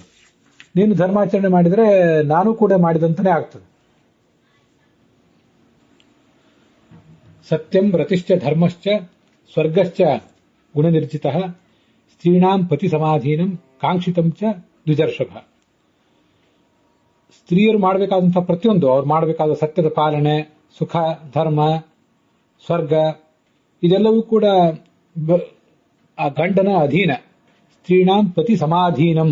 ನೀನು ಧರ್ಮಾಚರಣೆ ಮಾಡಿದರೆ ನಾನು ಕೂಡ ಮಾಡಿದಂತಾನೆ ಆಗ್ತದೆ. ಸತ್ಯಂ ರತಿಶ್ಚ ಧರ್ಮಶ್ಚ ಸ್ವರ್ಗಶ್ಚ ಗುಣನಿರ್ಜಿತಃ ಸ್ತ್ರೀಣಾಂ ಪತಿ ಸಮಾಧೀನಂ ಕಾಂಕ್ಷಿತಂ ಚ ದ್ವಿಜರ್ಷಭ. ಸ್ತ್ರೀಯರು ಮಾಡಬೇಕಾದಂತಹ ಪ್ರತಿಯೊಂದು, ಅವ್ರು ಮಾಡಬೇಕಾದ ಸತ್ಯದ ಪಾಲನೆ, ಸುಖ, ಧರ್ಮ, ಸ್ವರ್ಗ, ಇದೆಲ್ಲವೂ ಕೂಡ ಆ ಗಂಡನ ಅಧೀನ. ಸ್ತ್ರೀಣಾಂ ಪತಿ ಸಮಾಧೀನಂ.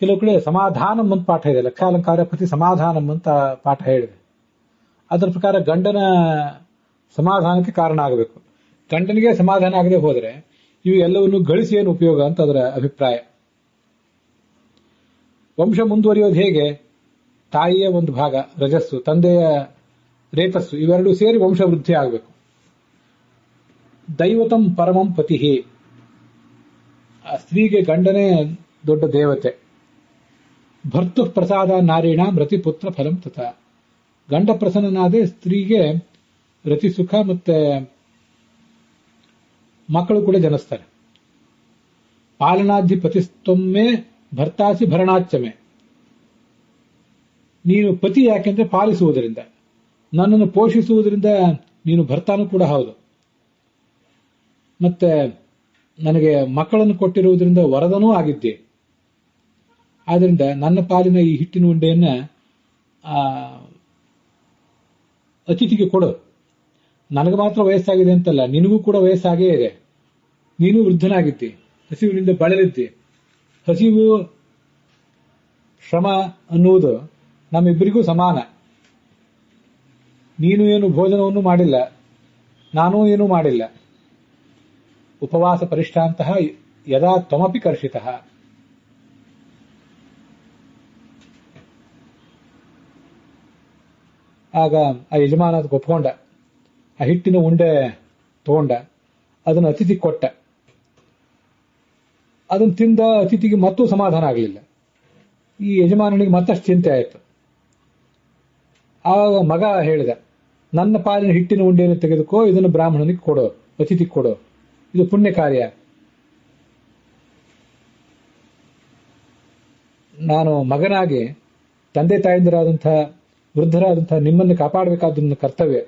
ಕೆಲವು ಕಡೆ ಸಮಾಧಾನಂ ಅಂತ ಪಾಠ ಇದೆ, ಲಕ್ಷಾಲಂಕಾರ ಪತಿ ಸಮಾಧಾನಂ ಅಂತ ಪಾಠ ಹೇಳಿದೆ. ಅದರ ಪ್ರಕಾರ ಗಂಡನ ಸಮಾಧಾನಕ್ಕೆ ಕಾರಣ ಆಗಬೇಕು. ಗಂಡನಿಗೆ ಸಮಾಧಾನ ಆಗದೆ ಹೋದರೆ ಇವು ಎಲ್ಲವನ್ನು ಗಳಿಸಿ ಏನು ಉಪಯೋಗ ಅಂತ ಅದರ ಅಭಿಪ್ರಾಯ. ವಂಶ ಮುಂದುವರಿಯೋದು ಹೇಗೆ? ತಾಯಿಯ ಒಂದು ಭಾಗ ರಜಸ್ಸು, ತಂದೆಯ ರೇತಸ್ಸು, ಇವೆರಡೂ ಸೇರಿ ವಂಶ ವೃದ್ಧಿ ಆಗಬೇಕು. ದೈವತಂ ಪರಮಂ ಪತಿ. ಆ ಸ್ತ್ರೀಗೆ ಗಂಡನೇ ದೊಡ್ಡ ದೇವತೆ. ಭರ್ತು ಪ್ರಸಾದ ನಾರೀಣ ರತಿಪುತ್ರ ಫಲಂ ತಥಾ. ಗಂಡ ಪ್ರಸನ್ನನಾದೆ ಸ್ತ್ರೀಗೆ ರತಿ ಸುಖ ಮತ್ತೆ ಮಕ್ಕಳು ಕೂಡ ಜನಿಸ್ತಾರೆ. ಪಾಲನಾಧಿಪತಿಸ್ತೊಮ್ಮೆ ಭರ್ತಾಸಿ ಭರಣಾಚ್ಚಮೆ. ನೀನು ಪತಿ ಯಾಕೆಂದ್ರೆ ಪಾಲಿಸುವುದರಿಂದ, ನನ್ನನ್ನು ಪೋಷಿಸುವುದರಿಂದ ನೀನು ಭರ್ತಾನೂ ಕೂಡ ಹೌದು. ಮತ್ತೆ ನನಗೆ ಮಕ್ಕಳನ್ನು ಕೊಟ್ಟಿರುವುದರಿಂದ ವರದನೂ ಆಗಿದ್ದೆ. ಆದ್ರಿಂದ ನನ್ನ ಪಾಲಿನ ಈ ಹಿಟ್ಟಿನ ಉಂಡೆಯನ್ನ ಅತಿಥಿಗೆ ಕೊಡು. ನನಗೆ ಮಾತ್ರ ವಯಸ್ಸಾಗಿದೆ ಅಂತಲ್ಲ, ನಿನಗೂ ಕೂಡ ವಯಸ್ಸಾಗೇ ಇದೆ. ನೀನು ವೃದ್ಧನಾಗಿದ್ದಿ, ಹಸಿವಿನಿಂದ ಬಳಲಿದ್ದಿ, ಹಸಿವು ಶ್ರಮ ಅನ್ನುವುದು ನಮ್ಮಿಬ್ಬರಿಗೂ ಸಮಾನ. ನೀನು ಏನು ಭೋಜನವನ್ನು ಮಾಡಿಲ್ಲ, ನಾನೂ ಏನೂ ಮಾಡಿಲ್ಲ. ಉಪವಾಸ ಪರಿಷ್ಠಾಂತಃ ಯದಾ ತ್ವಮಪಿ ಕರ್ಷಿತಃ. ಆಗ ಆ ಯಜಮಾನ ಅದಕ್ಕೆ ಒಪ್ಕೊಂಡ. ಆ ಹಿಟ್ಟಿನ ಉಂಡೆ ತಗೊಂಡ, ಅದನ್ನು ಅತಿಥಿ ಕೊಟ್ಟ. ಅದನ್ನು ತಿಂದ ಅತಿಥಿಗೆ ಮತ್ತೂ ಸಮಾಧಾನ ಆಗಲಿಲ್ಲ. ಈ ಯಜಮಾನನಿಗೆ ಮತ್ತಷ್ಟು ಚಿಂತೆ ಆಯಿತು. ಆವಾಗ ಮಗ ಹೇಳಿದ, ನನ್ನ ಪಾಲಿನ ಹಿಟ್ಟಿನ ಉಂಡೆಯನ್ನು ತೆಗೆದುಕೋ, ಇದನ್ನು ಬ್ರಾಹ್ಮಣನಿಗೆ ಕೊಡೋ, ಅತಿಥಿಗೆ ಕೊಡೋ, ಇದು ಪುಣ್ಯ ಕಾರ್ಯ. ನಾನು ಮಗನಾಗಿ ತಂದೆ ತಾಯಂದಿರಾದಂತಹ ವೃದ್ಧರಾದಂತಹ ನಿಮ್ಮನ್ನು ಕಾಪಾಡಬೇಕಾದ ನನ್ನ ಕರ್ತವ್ಯ.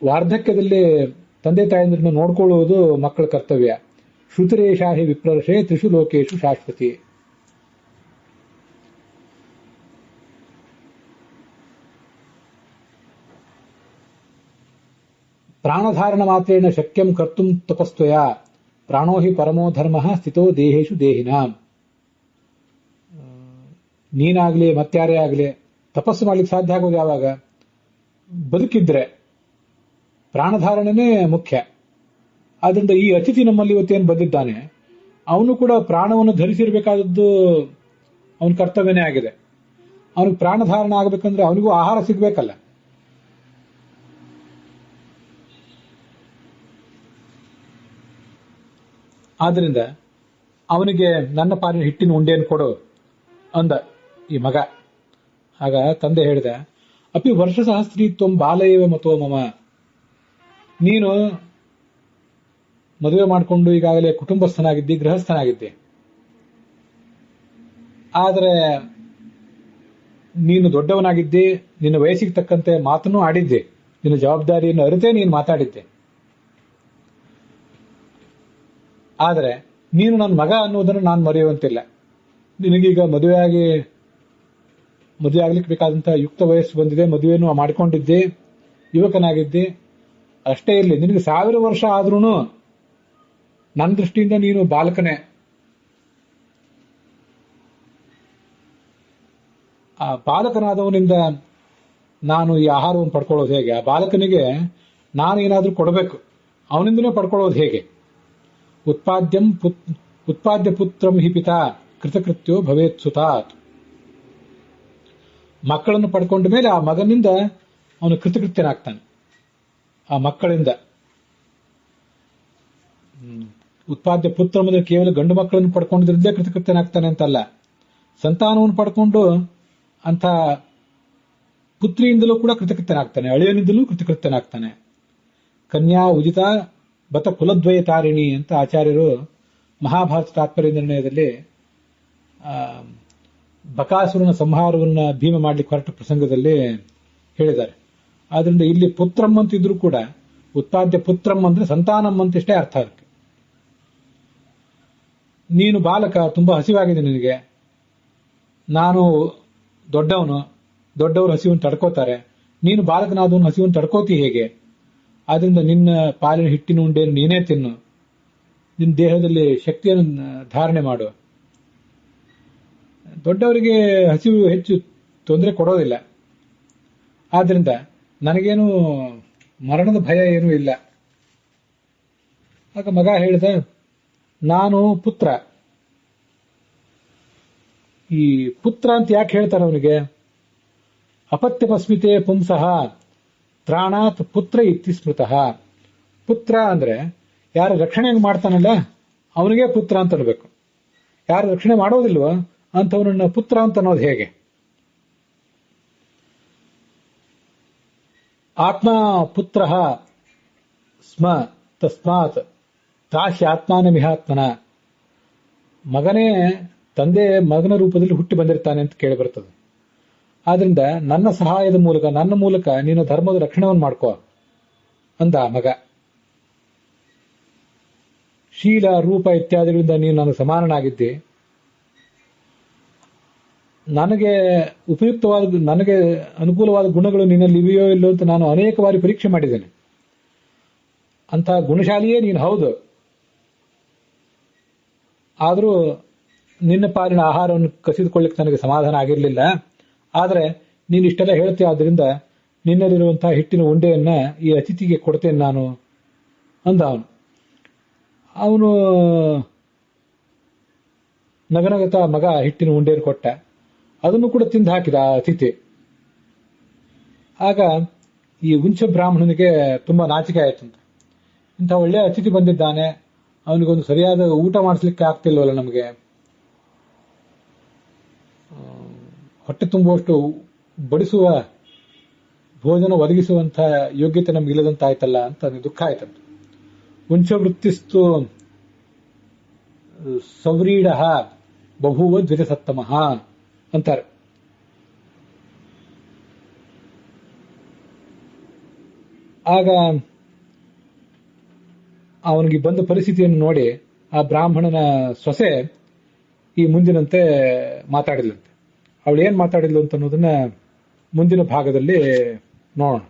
ವಾರ್ಧಕ್ಯದಲ್ಲಿ ತಂದೆ ತಾಯಂದಿರನ್ನು ನೋಡ್ಕೊಳ್ಳುವುದು ಮಕ್ಕಳ ಕರ್ತವ್ಯ. ಶ್ರುತಿರೇಷಾಹಿ ವಿಪ್ರರ್ಷೆ ತ್ರಿಷು ಲೋಕೇಶು ಶಾಶ್ವತಿ. ಪ್ರಾಣಧಾರಣ ಮಾತ್ರೇಣ ಶಕ್ಯಂ ಕರ್ತುಂ ತಪಸ್ತ್ವಯ ಪ್ರಾಣೋ ಹಿ ಪರಮೋ ಧರ್ಮ ಸ್ಥಿತೋ ದೇಹೇಶು ದೇಹಿನಾಂ. ನೀನಾಗ್ಲಿ ಮತ್ಯಾರೇ ಆಗಲಿ ತಪಸ್ಸು ಮಾಡ್ಲಿಕ್ಕೆ ಸಾಧ್ಯ ಆಗೋದು ಯಾವಾಗ? ಬದುಕಿದ್ರೆ. ಪ್ರಾಣಧಾರಣನೇ ಮುಖ್ಯ. ಆದ್ರಿಂದ ಈ ಅತಿಥಿ ನಮ್ಮಲ್ಲಿ ಇವತ್ತೇನು ಬಂದಿದ್ದಾನೆ, ಅವನು ಕೂಡ ಪ್ರಾಣವನ್ನು ಧರಿಸಿರ್ಬೇಕಾದದ್ದು ಅವನ ಕರ್ತವ್ಯನೇ ಆಗಿದೆ. ಅವನಿಗೆ ಪ್ರಾಣಧಾರಣ ಆಗಬೇಕಂದ್ರೆ ಅವನಿಗೂ ಆಹಾರ ಸಿಗ್ಬೇಕಲ್ಲ. ಆದ್ರಿಂದ ಅವನಿಗೆ ನನ್ನ ಪಾಲಿನ ಹಿಟ್ಟಿನ ಉಂಡೆಯನ್ನು ಕೊಡು ಅಂದ ಈ ಮಗ. ಆಗ ತಂದೆ ಹೇಳಿದ, ಅಪಿ ವರ್ಷ ಸಹಸ್ರೀತ್ವಂ ಬಾಲಯೇವ ಮತೋ ಮಮ. ನೀನು ಮದುವೆ ಮಾಡಿಕೊಂಡು ಈಗಾಗಲೇ ಕುಟುಂಬಸ್ಥನಾಗಿದ್ದಿ, ಗೃಹಸ್ಥನಾಗಿದ್ದೆ. ಆದರೆ ನೀನು ದೊಡ್ಡವನಾಗಿದ್ದಿ, ನಿನ್ನ ವಯಸ್ಸಿಗೆ ತಕ್ಕಂತೆ ಮಾತನ್ನೂ ಆಡಿದ್ದೆ, ನಿನ್ನ ಜವಾಬ್ದಾರಿಯನ್ನು ಅರಿತೇ ನೀನು ಮಾತಾಡಿದ್ದೆ. ಆದರೆ ನೀನು ನನ್ನ ಮಗ ಅನ್ನುವುದನ್ನು ನಾನು ಮರೆಯುವಂತಿಲ್ಲ. ನಿನಗೀಗ ಮದುವೆ ಆಗ್ಲಿಕ್ಕೆ ಬೇಕಾದಂತಹ ಯುಕ್ತ ವಯಸ್ಸು ಬಂದಿದೆ, ಮದುವೆಯನ್ನು ಮಾಡಿಕೊಂಡಿದ್ದೆ, ಯುವಕನಾಗಿದ್ದೆ. ಅಷ್ಟೇ ಇರಲಿ, ನಿನಗೆ 1000 ವರ್ಷ ಆದ್ರೂ ನನ್ನ ದೃಷ್ಟಿಯಿಂದ ನೀನು ಬಾಲಕನೇ. ಆ ಬಾಲಕನಾದವನಿಂದ ನಾನು ಈ ಆಹಾರವನ್ನು ಪಡ್ಕೊಳ್ಳೋದು ಹೇಗೆ? ಆ ಬಾಲಕನಿಗೆ ನಾನು ಏನಾದ್ರೂ ಕೊಡಬೇಕು, ಅವನಿಂದಲೇ ಪಡ್ಕೊಳ್ಳೋದು ಹೇಗೆ? ಉತ್ಪಾದ್ಯ ಪುತ್ರಂ ಹಿ ಪಿತಾ ಕೃತಕೃತ್ಯೋ ಭವೇತ್ ಸುತಾತ್. ಮಕ್ಕಳನ್ನು ಪಡ್ಕೊಂಡ ಮೇಲೆ ಆ ಮಗನಿಂದ ಅವನು ಕೃತಕೃತ್ಯನಾಗ್ತಾನೆ. ಆ ಮಕ್ಕಳಿಂದ ಉತ್ಪಾದ್ಯ ಪುತ್ರ ಅಂದ್ರೆ ಕೇವಲ ಗಂಡು ಮಕ್ಕಳನ್ನು ಪಡ್ಕೊಂಡಿದ್ರಿಂದ ಕೃತಕೃತ್ಯನಾಗ್ತಾನೆ ಅಂತಲ್ಲ, ಸಂತಾನವನ್ನು ಪಡ್ಕೊಂಡು ಅಂತ ಪುತ್ರಿಯಿಂದಲೂ ಕೂಡ ಕೃತಕೃತ್ಯನಾಗ್ತಾನೆ, ಅಳಿಯನಿಂದಲೂ ಕೃತಕೃತ್ಯನಾಗ್ತಾನೆ. ಕನ್ಯಾ ಉದಿತ ಬತ ಕುಲದ್ವಯ ತಾರಿಣಿ ಅಂತ ಆಚಾರ್ಯರು ಮಹಾಭಾರತ ತಾತ್ಪರ್ಯ ನಿರ್ಣಯದಲ್ಲಿ ಬಕಾಸುರನ ಸಂಹಾರವನ್ನು ಭೀಮ ಮಾಡಲಿಕ್ಕೆ ಹೊರಟ ಪ್ರಸಂಗದಲ್ಲಿ ಹೇಳಿದ್ದಾರೆ. ಆದ್ರಿಂದ ಇಲ್ಲಿ ಪುತ್ರಂ ಅಂತಿದ್ರು ಕೂಡ ಉತ್ಪಾದ್ಯ ಪುತ್ರಂ ಅಂದ್ರೆ ಸಂತಾನಂ ಅಂತಿಷ್ಟೇ ಅರ್ಥ ಅದಕ್ಕೆ. ನೀನು ಬಾಲಕ, ತುಂಬಾ ಹಸಿವಾಗಿದೆ ನಿನಗೆ, ನಾನು ದೊಡ್ಡವನು, ದೊಡ್ಡವರು ಹಸಿವನ್ನು ತಡ್ಕೋತಾರೆ, ನೀನು ಬಾಲಕನಾದವನು ಹಸಿವನ್ನು ತಡ್ಕೋತಿ ಹೇಗೆ? ಆದ್ರಿಂದ ನಿನ್ನ ಪಾಲಿನ ಹಿಟ್ಟಿನ ಉಂಡೆಯನ್ನು ನೀನೇ ತಿನ್ನು, ನಿನ್ನ ದೇಹದಲ್ಲಿ ಶಕ್ತಿಯನ್ನು ಧಾರಣೆ ಮಾಡು. ದೊಡ್ಡವರಿಗೆ ಹಸಿವು ಹೆಚ್ಚು ತೊಂದರೆ ಕೊಡೋದಿಲ್ಲ. ಆದ್ರಿಂದ ನನಗೇನು ಮರಣದ ಭಯ ಏನೂ ಇಲ್ಲ. ಆಗ ಮಗ ಹೇಳಿದ, ನಾನು ಪುತ್ರ. ಈ ಪುತ್ರ ಅಂತ ಯಾಕೆ ಹೇಳ್ತಾರೆ ಅವನಿಗೆ? ಅಪತ್ಯಪಸ್ಮಿತೆ ಪುಂಸಃ ತ್ರಾಣಾತ್ ಪುತ್ರ ಇತಿ ಸ್ಮೃತಃ. ಪುತ್ರ ಅಂದ್ರೆ ಯಾರು ರಕ್ಷಣೆ ಮಾಡ್ತಾನಲ್ಲ ಅವನಿಗೆ ಪುತ್ರ ಅಂತ ಅನ್ಬೇಕು. ಯಾರು ರಕ್ಷಣೆ ಮಾಡೋದಿಲ್ವೋ ಅಂಥವನನ್ನ ಪುತ್ರ ಅಂತ ಅನ್ನೋದು ಹೇಗೆ? ಆತ್ಮ ಪುತ್ರ ಸ್ಮ ತಸ್ಮಾತ್ ತಾಶ್ಯಾತ್ಮಾನ ಮಿಹಾತ್ಮನ. ಮಗನೇ ತಂದೆ ಮಗನ ರೂಪದಲ್ಲಿ ಹುಟ್ಟಿ ಬಂದಿರ್ತಾನೆ ಅಂತ ಕೇಳಿ ಬರ್ತದೆ. ಆದ್ರಿಂದ ನನ್ನ ಸಹಾಯದ ಮೂಲಕ, ನನ್ನ ಮೂಲಕ ನೀನು ಧರ್ಮದ ರಕ್ಷಣೆಯನ್ನು ಮಾಡ್ಕೋ ಅಂದ ಮಗ. ಶೀಲ ರೂಪ ಇತ್ಯಾದಿಗಳಿಂದ ನೀನು ನನಗೆ ಸಮಾನನಾಗಿದ್ದೆ. ನನಗೆ ಉಪಯುಕ್ತವಾದ, ನನಗೆ ಅನುಕೂಲವಾದ ಗುಣಗಳು ನಿನ್ನಲ್ಲಿ ಇವೆಯೋ ಇಲ್ಲೋ ಅಂತ ನಾನು ಅನೇಕ ಬಾರಿ ಪರೀಕ್ಷೆ ಮಾಡಿದ್ದೇನೆ. ಅಂತಹ ಗುಣಶಾಲಿಯೇ ನೀನು ಹೌದು. ಆದರೂ ನಿನ್ನ ಪಾಲಿನ ಆಹಾರವನ್ನು ಕಸಿದುಕೊಳ್ಳಿಕ್ಕೆ ನನಗೆ ಸಮಾಧಾನ ಆಗಿರಲಿಲ್ಲ. ಆದರೆ ನೀನು ಇಷ್ಟೆಲ್ಲ ಹೇಳ್ತೀಯ, ಆದ್ದರಿಂದ ನಿನ್ನಲ್ಲಿರುವಂತಹ ಹಿಟ್ಟಿನ ಉಂಡೆಯನ್ನ ಈ ಅತಿಥಿಗೆ ಕೊಡ್ತೇನೆ ನಾನು ಅಂದ ಅವನು. ನಗನಗತ ಮಗ ಹಿಟ್ಟಿನ ಉಂಡೆಯನ್ನು ಕೊಟ್ಟ. ಅದನ್ನು ಕೂಡ ತಿಂದು ಹಾಕಿದ ಆ ಅತಿಥಿ. ಆಗ ಈ ಉಂಚ ಬ್ರಾಹ್ಮಣನಿಗೆ ತುಂಬಾ ನಾಚಿಕೆ ಆಯ್ತಂತ. ಇಂಥ ಒಳ್ಳೆಯ ಅತಿಥಿ ಬಂದಿದ್ದಾನೆ, ಅವನಿಗೊಂದು ಸರಿಯಾದ ಊಟ ಮಾಡಿಸ್ಲಿಕ್ಕೆ ಆಗ್ತಿಲ್ವಲ್ಲ, ನಮಗೆ ಹೊಟ್ಟೆ ತುಂಬುವಷ್ಟು ಬಡಿಸುವ ಭೋಜನ ಒದಗಿಸುವಂತ ಯೋಗ್ಯತೆ ನಮ್ಗೆ ಇಲ್ಲದಂತಾಯ್ತಲ್ಲ ಅಂತ ದುಃಖ ಆಯ್ತಂತ. ಉಂಚ ವೃತ್ತಿಸ್ತು ಸವ್ರೀಢ ಬಭೂವ ದ್ವಿಜಸತ್ತಮಃ ಅಂತಾರೆ. ಆಗ ಅವನಿಗೆ ಬಂದ ಪರಿಸ್ಥಿತಿಯನ್ನು ನೋಡಿ ಆ ಬ್ರಾಹ್ಮಣನ ಸೊಸೆ ಈ ಮುಂದಿನಂತೆ ಮಾತಾಡಿದ್ಲಂತೆ. ಅವಳು ಏನ್ ಮಾತಾಡಿದ್ಲು ಅಂತ ಅನ್ನೋದನ್ನ ಮುಂದಿನ ಭಾಗದಲ್ಲಿ ನೋಡೋಣ.